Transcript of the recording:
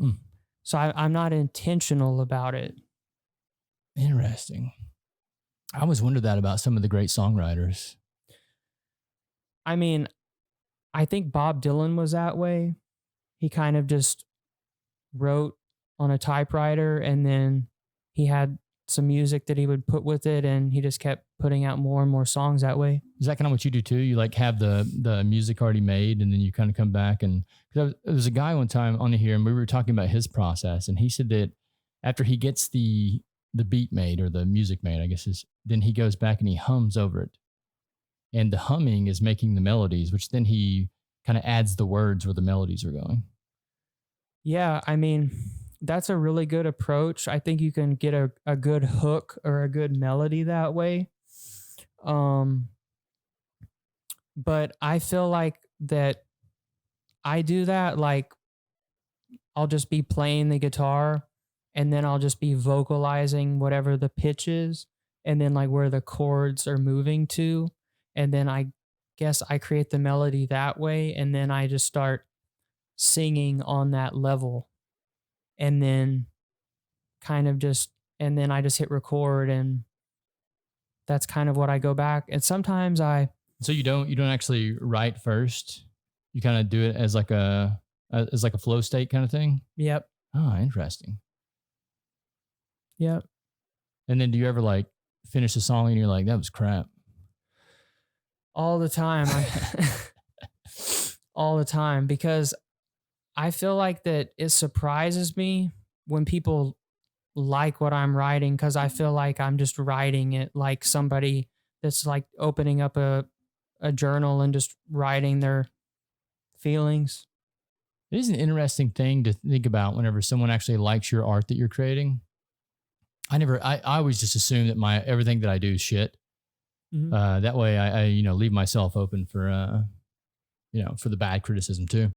Mm, So I'm not intentional about it. interesting. I always wondered that about some of the great songwriters. I mean, I think Bob Dylan was that way. He kind of just wrote on a typewriter, and then he had some music that he would put with it, and he just kept putting out more and more songs that way. Is that kind of what you do too? You like have the music already made, and then you kind of come back and because there was a guy one time on here, and we were talking about his process, and he said that after he gets the beat made or the music made, I guess is then he goes back and he hums over it, and the humming is making the melodies, which then he kind of adds the words where the melodies are going. Yeah, I mean, that's a really good approach. I think you can get a good hook or a good melody that way. Um, but I feel like that I do that like I'll just be playing the guitar and then I'll just be vocalizing whatever the pitch is and then like where the chords are moving to. And then I guess I create the melody that way. And then I just start singing on that level. And then kind of just, and then I just hit record and that's kind of what I go back. And sometimes So you don't actually write first. You kind of do it as like as like a flow state kind of thing. yep, Oh, interesting. yep. And then do you ever like finish a song and you're like, that was crap? All the time. All the time because I feel like that it surprises me when people like what I'm writing because I feel like I'm just writing it like somebody that's like opening up a journal and just writing their feelings. It is an interesting thing to think about whenever someone actually likes your art that you're creating. I always just assume that my everything that I do is shit. Mhm. That way I leave myself open for for the bad criticism too.